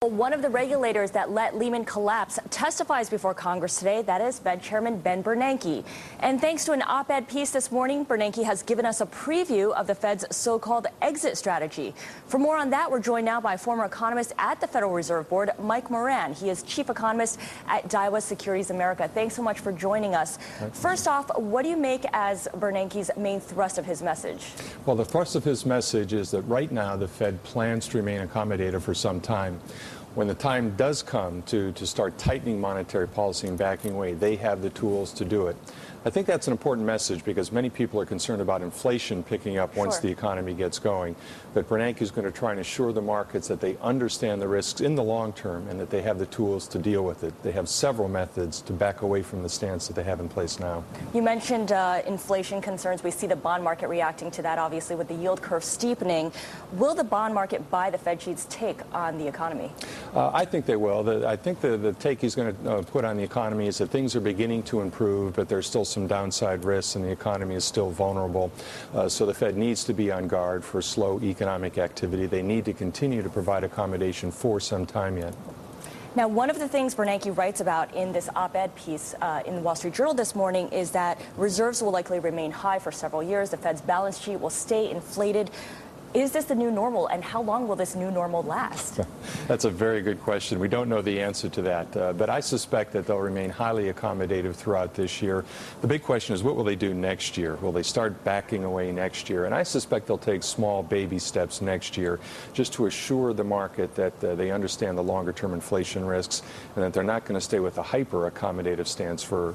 One of the regulators that let Lehman collapse testifies before Congress today. That is Fed Chairman Ben Bernanke. And thanks to an op-ed piece this morning, Bernanke has given us a preview of the Fed's so-called exit strategy. For more on that, we're joined now by former economist at the Federal Reserve Board, Mike Moran. He is chief economist at Dalwa Securities America. Thanks so much for joining us. First off, what do you make as Bernanke's main thrust of his message? Well, the thrust of his message is that right now the Fed plans to remain accommodative for some time. When the time does come to start tightening monetary policy and backing away, they have the tools to do it. I think that's an important message because many people are concerned about inflation picking up once the economy gets going. But Bernanke is going to try and assure the markets that they understand the risks in the long term and that they have the tools to deal with it. They have several methods to back away from the stance that they have in place now. You mentioned inflation concerns. We see the bond market reacting to that, obviously, with the yield curve steepening. Will the bond market buy the Fed chief's take on the economy? I think they will. I think the take he's going to put on the economy is that things are beginning to improve, but there's still some downside risks and the economy is still vulnerable. So the Fed needs to be on guard for slow economic activity. They need to continue to provide accommodation for some time yet. Now, one of the things Bernanke writes about in this op-ed piece in the Wall Street Journal this morning is that reserves will likely remain high for several years. The Fed's balance sheet will stay inflated. Is this the new normal, and how long will this new normal last? That's a very good question. We don't know the answer to that, but I suspect that they'll remain highly accommodative throughout this year. The big question is, what will they do next year? Will they start backing away next year? And I suspect they'll take small baby steps next year just to assure the market that they understand the longer-term inflation risks and that they're not going to stay with a hyper-accommodative stance for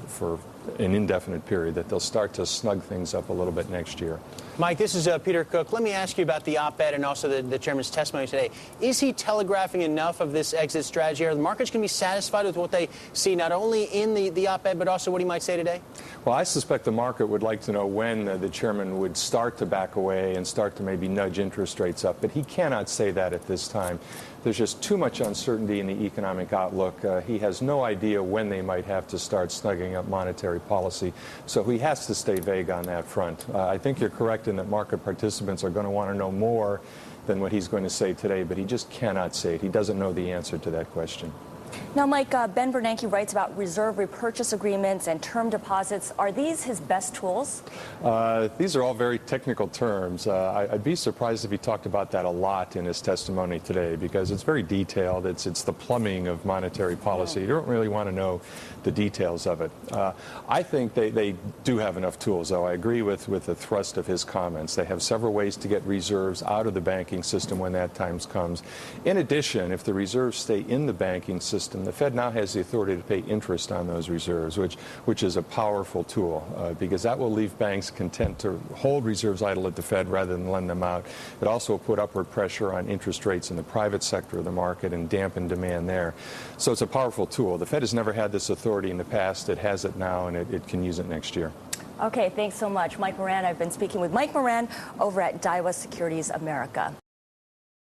an indefinite period, that they'll start to snug things up a little bit next year. Mike, this is Peter Cook. Let me ask you about the op-ed and also the chairman's testimony today. Is he telegraphing enough of this exit strategy? Are the markets going to be satisfied with what they see, not only in the op-ed, but also what he might say today? Well, I suspect the market would like to know when the chairman would start to back away and start to maybe nudge interest rates up. But he cannot say that at this time. There's just too much uncertainty in the economic outlook. He has no idea when they might have to start snugging up monetary policy. So he has to stay vague on that front. I think you're correct in that market participants are going to want to know more than what he's going to say today, but he just cannot say it. He doesn't know the answer to that question. Now, Mike, Ben Bernanke writes about reserve repurchase agreements and term deposits. Are these his best tools? These are all very technical terms. I'd be surprised if he talked about that a lot in his testimony today because it's very detailed. It's the plumbing of monetary policy. You don't really want to know the details of it. I think they do have enough tools, though. I agree with the thrust of his comments. They have several ways to get reserves out of the banking system when that time comes. In addition, if the reserves stay in the banking system, the Fed now has the authority to pay interest on those reserves, which is a powerful tool because that will leave banks content to hold reserves idle at the Fed rather than lend them out. It also will put upward pressure on interest rates in the private sector of the market and dampen demand there. So it's a powerful tool. The Fed has never had this authority in the past. It has it now, and it can use it next year. Okay, thanks so much, Mike Moran. I've been speaking with Mike Moran over at Dalwa Securities America.